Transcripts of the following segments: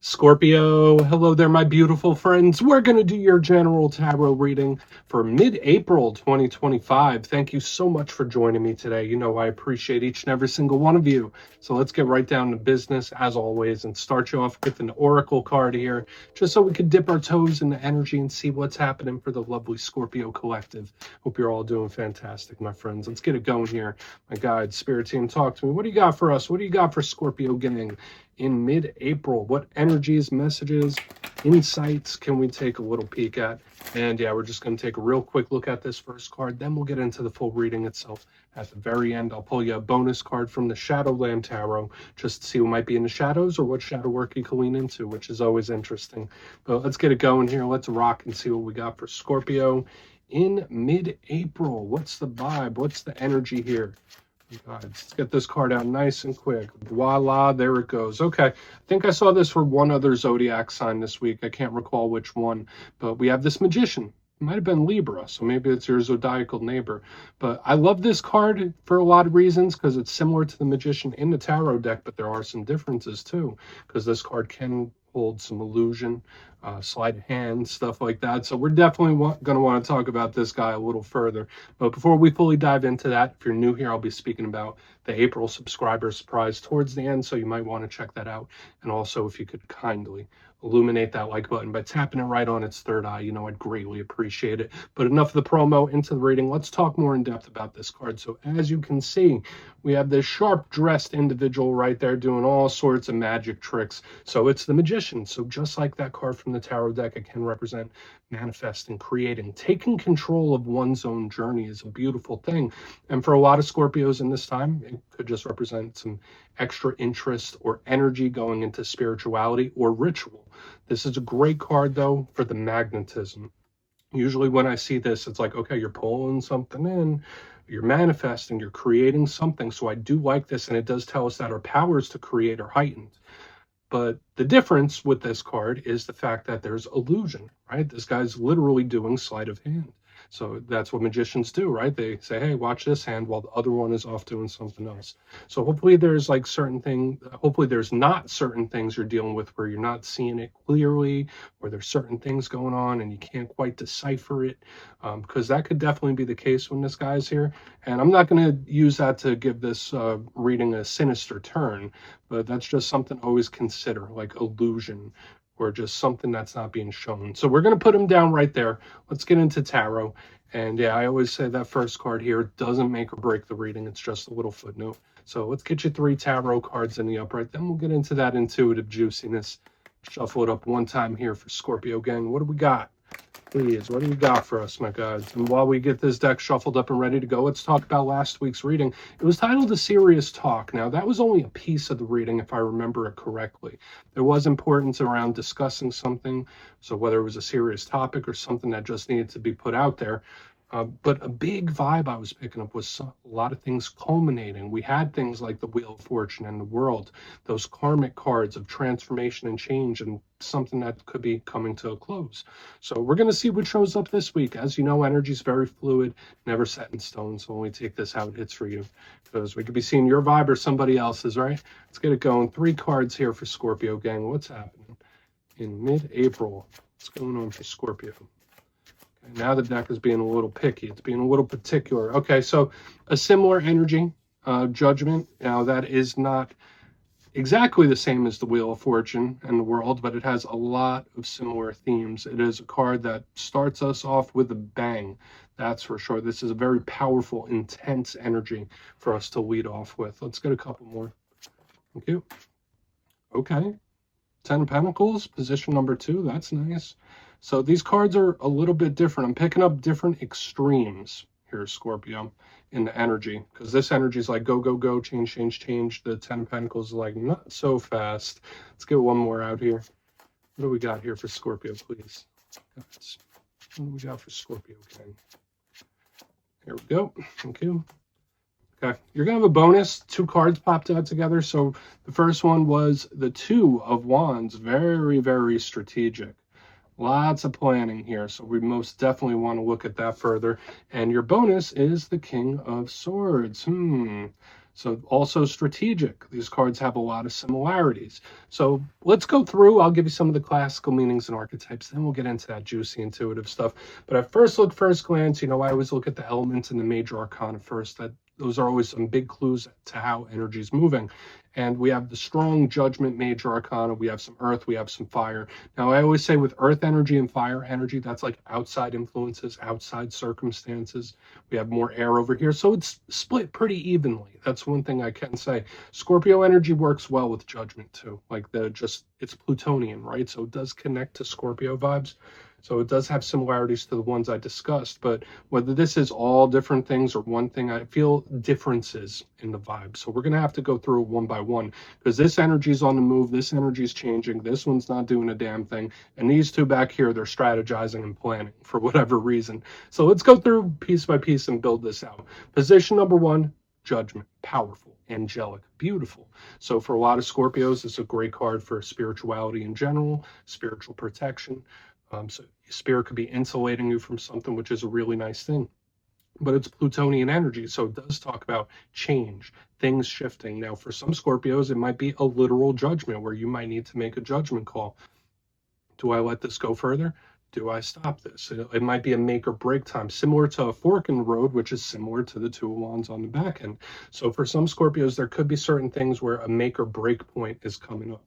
Scorpio, hello there, my beautiful friends. We're going to do your general tarot reading for mid-April 2025. Thank you so much for joining me today. You know, I appreciate each and every single one of you. So let's get right down to business, as always, and start you off with an oracle card here, just so we could dip our toes in the energy and see what's happening for the lovely Scorpio collective. Hope you're all doing fantastic, my friends. Let's get it going here. My guide, spirit team, talk to me. What do you got for us? What do you got for Scorpio gang in mid-April? What energies, messages, insights can we take a little peek at? And yeah, we're just going to take a real quick look at this first card, then we'll get into the full reading itself. At the very end, I'll pull you a bonus card from the Shadowland Tarot, just to see what might be in the shadows or what shadow work you can lean into, which is always interesting. But let's get it going here. Let's rock and see what we got for Scorpio in mid-April. What's the vibe? What's the energy here? Let's get this card out nice and quick. Voila, there it goes. Okay, I think I saw this for one other zodiac sign this week. I can't recall which one, but we have this magician. It might have been Libra, so maybe it's your zodiacal neighbor. But I love this card for a lot of reasons, because it's similar to the magician in the tarot deck, but there are some differences too, because this card can hold some illusion, sleight of hand, stuff like that. So we're definitely going to want to talk about this guy a little further. But before we fully dive into that, if you're new here, I'll be speaking about the April subscriber surprise towards the end, so you might want to check that out. And also, if you could kindly illuminate that like button by tapping it right on its third eye, you know, I'd greatly appreciate it. But enough of the promo, into the reading. Let's talk more in depth about this card. So as you can see, we have this sharp dressed individual right there doing all sorts of magic tricks. So it's the magician. So just like that card from the tarot deck, it can represent manifesting, creating, taking control of one's own journey is a beautiful thing. And for a lot of Scorpios in this time, it could just represent some extra interest or energy going into spirituality or ritual. This is a great card, though, for the magnetism. Usually when I see this, it's like, okay, you're pulling something in, you're manifesting, you're creating something. So I do like this, and it does tell us that our powers to create are heightened. But the difference with this card is the fact that there's illusion, right? This guy's literally doing sleight of hand. So that's what magicians do, right? They say, hey, watch this hand, while the other one is off doing something else. So hopefully there's like hopefully there's not certain things you're dealing with where you're not seeing it clearly, or there's certain things going on and you can't quite decipher it, because that could definitely be the case when this guy's here. And I'm not going to use that to give this reading a sinister turn, but that's just something to always consider, like illusion, or just something that's not being shown. So we're going to put him down right there. Let's get into tarot. And yeah, I always say that first card here doesn't make or break the reading. It's just a little footnote. So let's get you 3 tarot cards in the upright. Then we'll get into that intuitive juiciness. Shuffle it up one time here for Scorpio gang. What do we got? Please, what do you got for us, my guys? And while we get this deck shuffled up and ready to go, let's talk about last week's reading. It was titled A Serious Talk. Now, that was only a piece of the reading, if I remember it correctly. There was importance around discussing something, so whether it was a serious topic or something that just needed to be put out there. But a big vibe I was picking up was a lot of things culminating. We had things like the Wheel of Fortune and the World, those karmic cards of transformation and change, and something that could be coming to a close. So we're going to see what shows up this week. As you know, energy is very fluid, never set in stone. So only take this how it hits for you, because we could be seeing your vibe or somebody else's, right? Let's get it going. 3 cards here for Scorpio gang. What's happening in mid-April? What's going on for Scorpio? Now the deck is being a little picky. It's being a little particular. Okay, so a similar energy, judgment. Now that is not exactly the same as the Wheel of Fortune and the World, but it has a lot of similar themes. It is a card that starts us off with a bang. That's for sure. This is a very powerful, intense energy for us to lead off with. Let's get a couple more. Thank you. Okay. 10 of Pentacles, position number 2. That's nice. So these cards are a little bit different. I'm picking up different extremes here, Scorpio, in the energy, because this energy is like go, go, go, change, change, change. The 10 of Pentacles is like not so fast. Let's get one more out here. What do we got here for Scorpio, please? What do we got for Scorpio? Okay. Here we go. Thank you. Okay, you're going to have a bonus. 2 cards popped out together. So the first one was the 2 of Wands. Very, very strategic. Lots of planning here, so we most definitely want to look at that further. And your bonus is the King of Swords. So also strategic. These cards have a lot of similarities. So let's go through. I'll give you some of the classical meanings and archetypes. Then we'll get into that juicy intuitive stuff. But at first glance, I always look at the elements and the major arcana first. Those are always some big clues to how energy is moving. And we have the strong judgment major arcana. We have some earth, we have some fire. Now, I always say with earth energy and fire energy, that's like outside influences, outside circumstances. We have more air over here. So it's split pretty evenly. That's one thing I can say. Scorpio energy works well with judgment too. Like it's Plutonian, right? So it does connect to Scorpio vibes. So it does have similarities to the ones I discussed, but whether this is all different things or one thing, I feel differences in the vibe. So we're going to have to go through it one by one, because this energy is on the move, this energy is changing, this one's not doing a damn thing, and these two back here, they're strategizing and planning for whatever reason. So let's go through piece by piece and build this out. Position number one, judgment, powerful, angelic, beautiful. So for a lot of Scorpios, it's a great card for spirituality in general, spiritual protection. So spirit could be insulating you from something, which is a really nice thing. But it's Plutonian energy, so it does talk about change, things shifting. Now, for some Scorpios, it might be a literal judgment where you might need to make a judgment call. Do I let this go further? Do I stop this? It might be a make or break time, similar to a fork in the road, which is similar to the Two of Wands on the back end. So for some Scorpios, there could be certain things where a make or break point is coming up.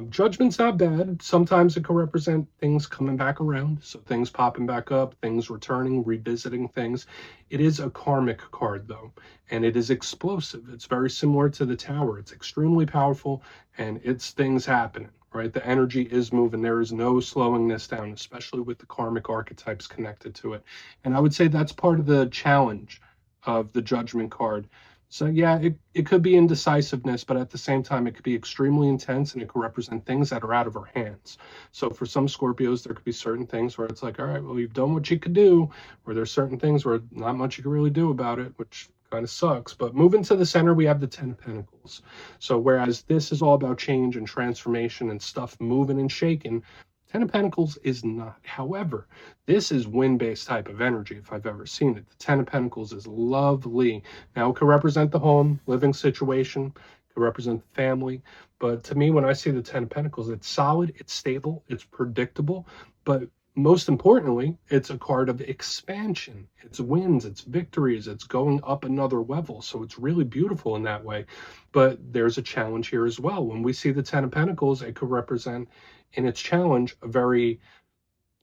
Judgment's not bad. Sometimes it can represent things coming back around. So things popping back up, things returning, revisiting things. It is a karmic card though, and it is explosive. It's very similar to the Tower. It's extremely powerful and it's things happening, right? The energy is moving. There is no slowing this down, especially with the karmic archetypes connected to it. And I would say that's part of the challenge of the Judgment card. So yeah, it could be indecisiveness, but at the same time, it could be extremely intense and it could represent things that are out of our hands. So for some Scorpios, there could be certain things where it's like, all right, well, you've done what you could do, or there's certain things where not much you can really do about it, which kind of sucks. But moving to the center, we have the 10 of Pentacles. So whereas this is all about change and transformation and stuff moving and shaking, 10 of Pentacles is not. However, this is wind-based type of energy if I've ever seen it. The 10 of Pentacles is lovely. Now, it can represent the home, living situation, it can represent the family. But to me, when I see the 10 of Pentacles, it's solid, it's stable, it's predictable. But most importantly, it's a card of expansion. It's wins, it's victories, it's going up another level. So it's really beautiful in that way. But there's a challenge here as well. When we see the 10 of Pentacles, it could represent in its challenge a very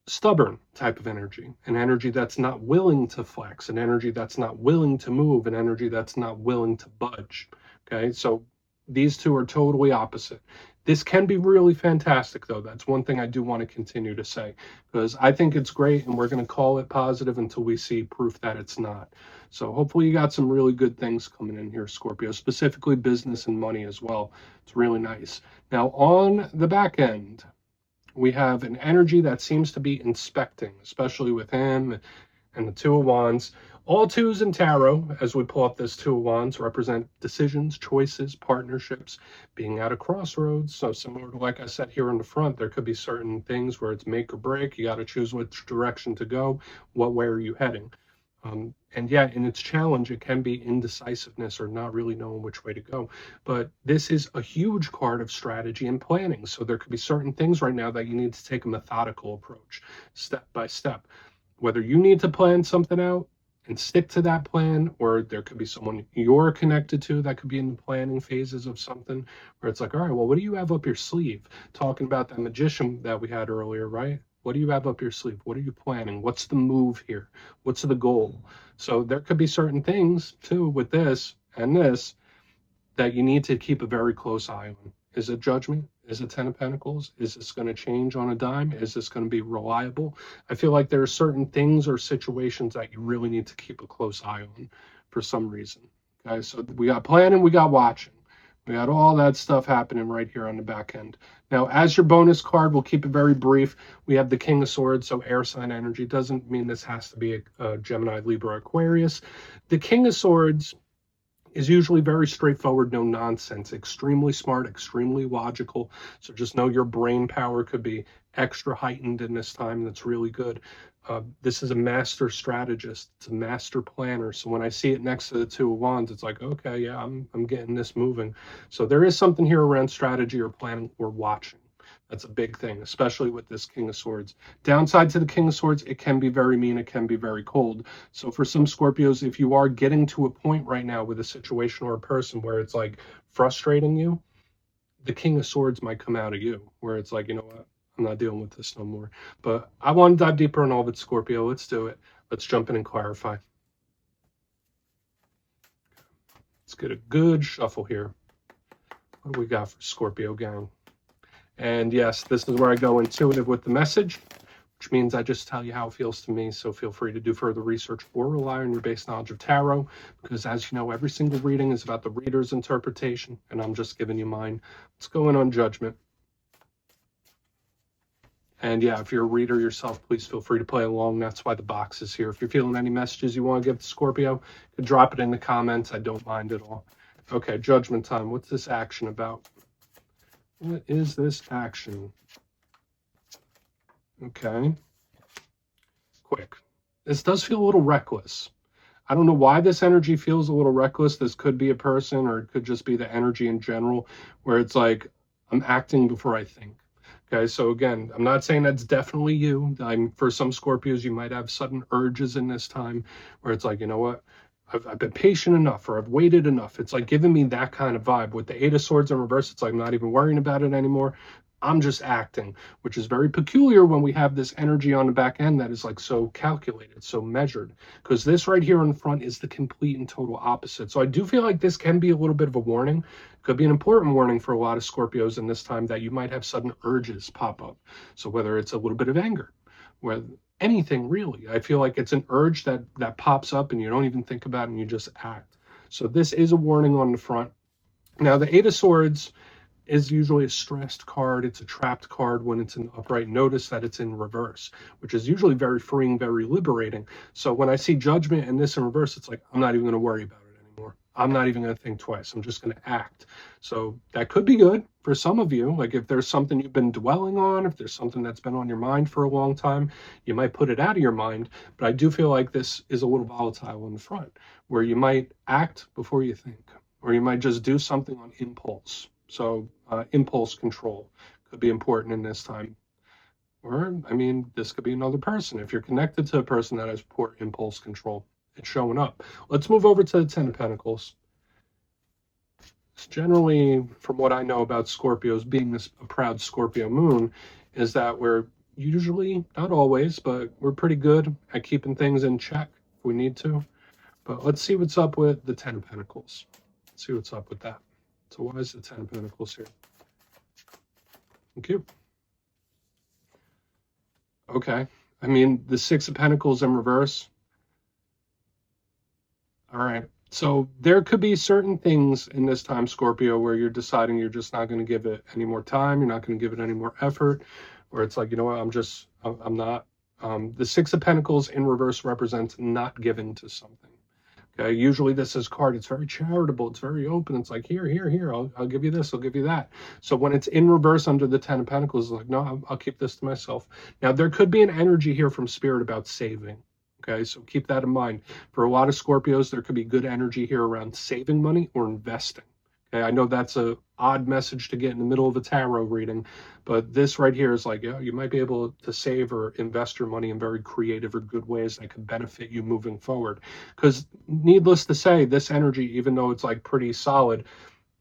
stubborn type of energy, an energy that's not willing to flex, an energy that's not willing to move, an energy that's not willing to budge. Okay, so these two are totally opposite. This can be really fantastic though. That's one thing I do want to continue to say, because I think it's great and we're going to call it positive until we see proof that it's not. So hopefully you got some really good things coming in here, Scorpio, specifically business and money as well. It's really nice. Now on the back end, we have an energy that seems to be inspecting, especially with him and the Two of Wands. All twos in tarot, as we pull up this Two of Wands, represent decisions, choices, partnerships, being at a crossroads. So similar to, like I said here in the front, there could be certain things where it's make or break. You got to choose which direction to go. What way are you heading? And yeah, in its challenge, it can be indecisiveness or not really knowing which way to go. But this is a huge card of strategy and planning. So there could be certain things right now that you need to take a methodical approach, step by step. Whether you need to plan something out and stick to that plan, or there could be someone you're connected to that could be in the planning phases of something where it's like, all right, well, what do you have up your sleeve? Talking about that magician that we had earlier, right? What do you have up your sleeve? What are you planning? What's the move here? What's the goal? So there could be certain things too with this and this that you need to keep a very close eye on. Is it judgment? Is it 10 of Pentacles? Is this going to change on a dime? Is this going to be reliable? I feel like there are certain things or situations that you really need to keep a close eye on for some reason. Okay, so we got planning, we got watching. We got all that stuff happening right here on the back end. Now, as your bonus card, we'll keep it very brief. We have the King of Swords, so air sign energy. Doesn't mean this has to be a Gemini, Libra, Aquarius. The King of Swords is usually very straightforward, no nonsense, extremely smart, extremely logical. So just know your brain power could be extra heightened in this time. That's really good. This is a master strategist. It's a master planner. So when I see it next to the Two of Wands, it's like, okay, yeah, I'm getting this moving. So there is something here around strategy or planning or watching. That's a big thing, especially with this King of Swords. Downside to the King of Swords, it can be very mean, it can be very cold. So for some Scorpios, if you are getting to a point right now with a situation or a person where it's like frustrating you, the King of Swords might come out of you, where it's like, you know what, I'm not dealing with this no more. But I want to dive deeper in all of it, Scorpio. Let's do it. Let's jump in and clarify. Let's get a good shuffle here. What do we got for Scorpio gang? And yes, this is where I go intuitive with the message, which means I just tell you how it feels to me. So feel free to do further research or rely on your base knowledge of tarot, because as you know, every single reading is about the reader's interpretation, and I'm just giving you mine. Let's go in on judgment. And yeah, if you're a reader yourself, please feel free to play along. That's why the box is here. If you're feeling any messages you want to give to Scorpio, you can drop it in the comments. I don't mind at all. Okay, judgment time. What's this action about? What is this action? Okay. Quick. This does feel a little reckless. I don't know why this energy feels a little reckless. This could be a person, or it could just be the energy in general, where it's like, I'm acting before I think. Okay, so again, I'm not saying that's definitely you. For some Scorpios, you might have sudden urges in this time where it's like, you know what? I've been patient enough, or I've waited enough. It's like giving me that kind of vibe. With the Eight of Swords in reverse, it's like I'm not even worrying about it anymore. I'm just acting, which is very peculiar when we have this energy on the back end that is like so calculated, so measured. Because this right here in front is the complete and total opposite. So I do feel like this can be a little bit of a warning. It could be an important warning for a lot of Scorpios in this time, that you might have sudden urges pop up. So whether it's a little bit of anger, whether anything really, I feel like it's an urge that pops up and you don't even think about it and you just act. So this is a warning on the front. Now the Eight of Swords is usually a stressed card. It's a trapped card when it's in upright. Notice that it's in reverse, which is usually very freeing, very liberating. So when I see judgment and this in reverse, it's like, I'm not even going to worry about it anymore. I'm not even going to think twice. I'm just going to act. So that could be good for some of you. Like if there's something you've been dwelling on, if there's something that's been on your mind for a long time, you might put it out of your mind. But I do feel like this is a little volatile in the front, where you might act before you think, or you might just do something on impulse. So impulse control could be important in this time. Or, I mean, this could be another person. If you're connected to a person that has poor impulse control, it's showing up. Let's move over to the Ten of Pentacles. Generally, from what I know about Scorpios, being a proud Scorpio moon, is that we're usually, not always, but we're pretty good at keeping things in check if we need to. But let's see what's up with the Ten of Pentacles. Let's see what's up with that. So why is the Ten of Pentacles here? Thank you. Okay. I mean, the Six of Pentacles in reverse. All right. So there could be certain things in this time, Scorpio, where you're deciding you're just not going to give it any more time. You're not going to give it any more effort. Or it's like, you know what, I'm not. The Six of Pentacles in reverse represents not giving to something. Okay, usually this is card, it's very charitable, it's very open. It's like, here, I'll give you this, I'll give you that. So when it's in reverse under the Ten of Pentacles, it's like, no, I'll keep this to myself. Now, there could be an energy here from Spirit about saving. Okay, so keep that in mind. For a lot of Scorpios, there could be good energy here around saving money or investing. Okay, I know that's a odd message to get in the middle of a tarot reading, but this right here is like, yeah, you might be able to save or invest your money in very creative or good ways that could benefit you moving forward. Because needless to say, this energy, even though it's like pretty solid,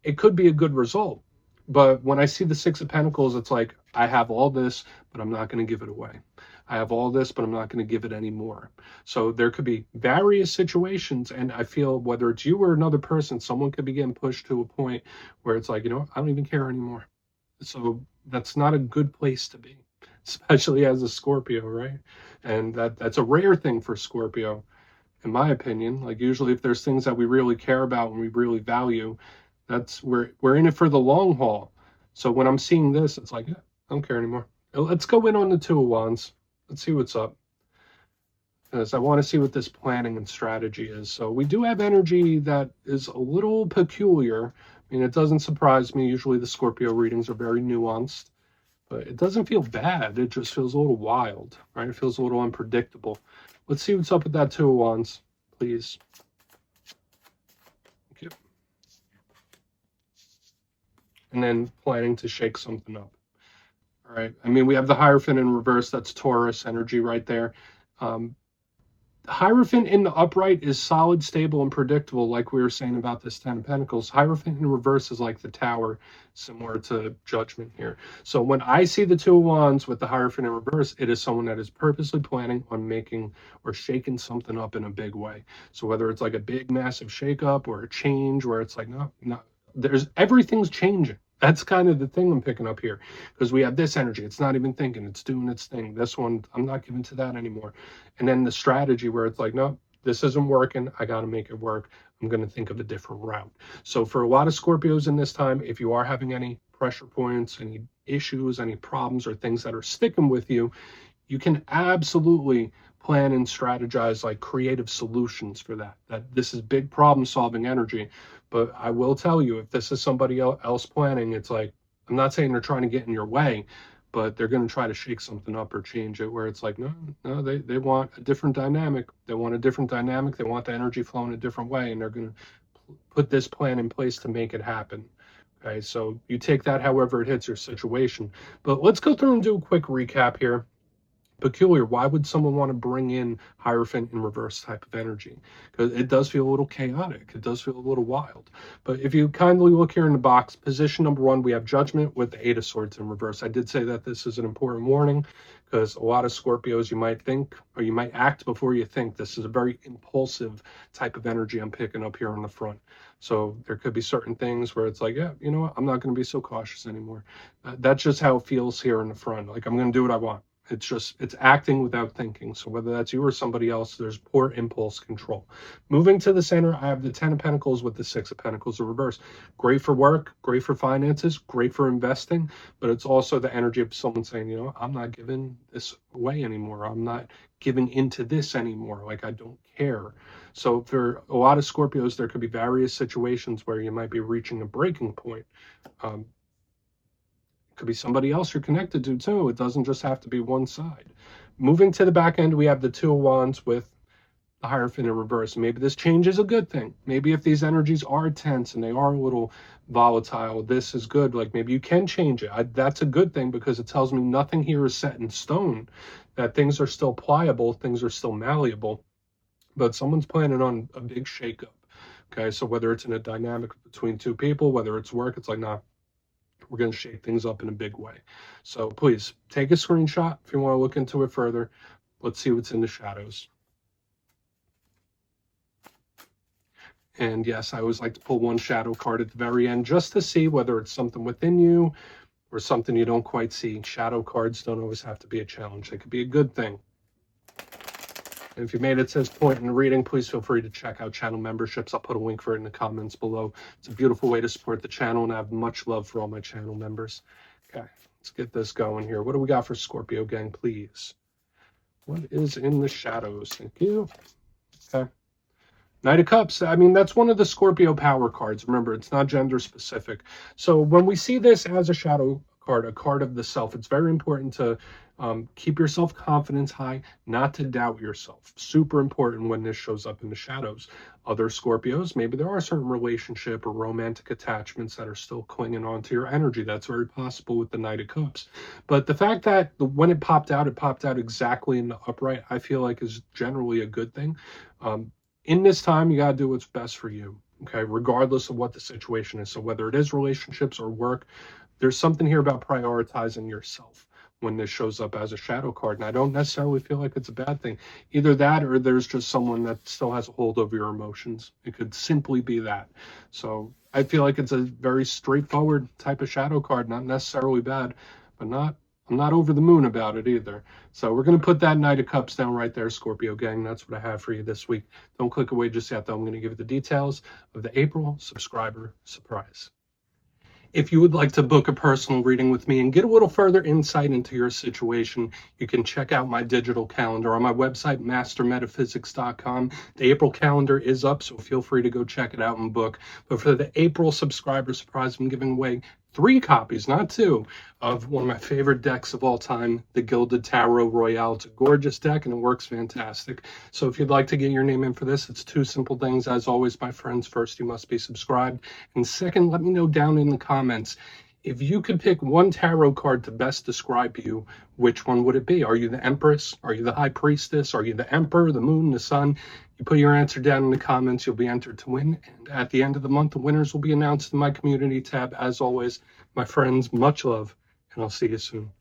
it could be a good result. But when I see the Six of Pentacles, it's like, I have all this, but I'm not going to give it away. I have all this, but I'm not going to give it any more. So there could be various situations, and I feel whether it's you or another person, someone could be getting pushed to a point where it's like, you know, I don't even care anymore. So that's not a good place to be, especially as a Scorpio, right? And that's a rare thing for Scorpio, in my opinion. Like usually if there's things that we really care about and we really value, that's we're in it for the long haul. So when I'm seeing this, it's like, yeah, I don't care anymore. Let's go in on the Two of Wands. Let's see what's up. because I want to see what this planning and strategy is. So we do have energy that is a little peculiar. I mean, it doesn't surprise me. Usually the Scorpio readings are very nuanced, but it doesn't feel bad. It just feels a little wild, right? It feels a little unpredictable. Let's see what's up with that Two of Wands, please. Thank you. And then planning to shake something up. All right. I mean, we have the Hierophant in reverse. That's Taurus energy right there. Hierophant in the upright is solid, stable, and predictable, like we were saying about this Ten of Pentacles. Hierophant in reverse is like the Tower, similar to Judgment here. So when I see the Two of Wands with the Hierophant in reverse, it is someone that is purposely planning on making or shaking something up in a big way. So whether it's like a big, massive shakeup or a change where it's like, no, everything's changing. That's kind of the thing I'm picking up here, because we have this energy. It's not even thinking, it's doing its thing. This one, I'm not giving to that anymore. And then the strategy where it's like, no, this isn't working. I got to make it work. I'm going to think of a different route. So for a lot of Scorpios in this time, if you are having any pressure points, any issues, any problems or things that are sticking with you, you can absolutely plan and strategize like creative solutions for that. That this is big problem solving energy. But I will tell you, if this is somebody else planning, it's like, I'm not saying they're trying to get in your way, but they're going to try to shake something up or change it where it's like, no, they want a different dynamic. They want a different dynamic. They want the energy flowing a different way, and they're going to put this plan in place to make it happen. Okay, so you take that however it hits your situation. But let's go through and do a quick recap here. Peculiar. Why would someone want to bring in Hierophant in reverse type of energy? Because it does feel a little chaotic. It does feel a little wild. But if you kindly look here in the box, position number 1, we have Judgment with the Eight of Swords in reverse. I did say that this is an important warning because a lot of Scorpios, you might think or you might act before you think. This is a very impulsive type of energy I'm picking up here on the front. So there could be certain things where it's like, yeah, you know what? I'm not going to be so cautious anymore. That's just how it feels here in the front. Like, I'm going to do what I want. It's acting without thinking. So whether that's you or somebody else, there's poor impulse control. Moving to the center, I have the Ten of Pentacles with the Six of Pentacles in reverse. Great for work, great for finances, great for investing, but it's also the energy of someone saying, you know, I'm not giving this away anymore. I'm not giving into this anymore. Like, I don't care. So for a lot of Scorpios, there could be various situations where you might be reaching a breaking point. Could be somebody else you're connected to too. It doesn't just have to be one side. Moving to the back end, we have the Two of Wands with the Hierophant in reverse. Maybe this change is a good thing. Maybe if these energies are tense and they are a little volatile, this is good. Like, maybe you can change it. That's a good thing, because it tells me nothing here is set in stone, that things are still pliable, things are still malleable, but someone's planning on a big shakeup. Okay, so whether it's in a dynamic between two people, whether it's work, it's like, nah, we're going to shake things up in a big way. So please take a screenshot if you want to look into it further. Let's see what's in the shadows. And yes, I always like to pull one shadow card at the very end just to see whether it's something within you or something you don't quite see. Shadow cards don't always have to be a challenge. They could be a good thing. And if you made it to this point in the reading, please feel free to check out channel memberships. I'll put a link for it in the comments below. It's a beautiful way to support the channel, and I have much love for all my channel members. Okay, let's get this going here. What do we got for Scorpio gang, please? What is in the shadows? Thank you. Okay. Knight of Cups. I mean, that's one of the Scorpio power cards. Remember, it's not gender specific. So when we see this as a shadow card, a card of the self, it's very important to keep your self-confidence high, not to doubt yourself. Super important when this shows up in the shadows. Other Scorpios, maybe there are certain relationship or romantic attachments that are still clinging on to your energy. That's very possible with the Knight of Cups. But the fact that when it popped out exactly in the upright, I feel like is generally a good thing. In this time, you got to do what's best for you, okay, regardless of what the situation is. So whether it is relationships or work, there's something here about prioritizing yourself when this shows up as a shadow card. And I don't necessarily feel like it's a bad thing. Either that or there's just someone that still has a hold over your emotions. It could simply be that. So I feel like it's a very straightforward type of shadow card, not necessarily bad, but I'm not over the moon about it either. So we're going to put that Knight of Cups down right there, Scorpio gang. That's what I have for you this week. Don't click away just yet, though. I'm going to give you the details of the April subscriber surprise. If you would like to book a personal reading with me and get a little further insight into your situation, you can check out my digital calendar on my website, mastermetaphysics.com. The April calendar is up, so feel free to go check it out and book. But for the April subscriber surprise, I'm giving away 3 copies, not 2, of one of my favorite decks of all time, the Gilded Tarot Royale. It's a gorgeous deck and it works fantastic. So if you'd like to get your name in for this, it's 2 simple things. As always, my friends, first, you must be subscribed. And second, let me know down in the comments, if you could pick one tarot card to best describe you, which one would it be? Are you the Empress? Are you the High Priestess? Are you the Emperor, the Moon, the Sun? You put your answer down in the comments, you'll be entered to win. And at the end of the month, the winners will be announced in my community tab. As always, my friends, much love, and I'll see you soon.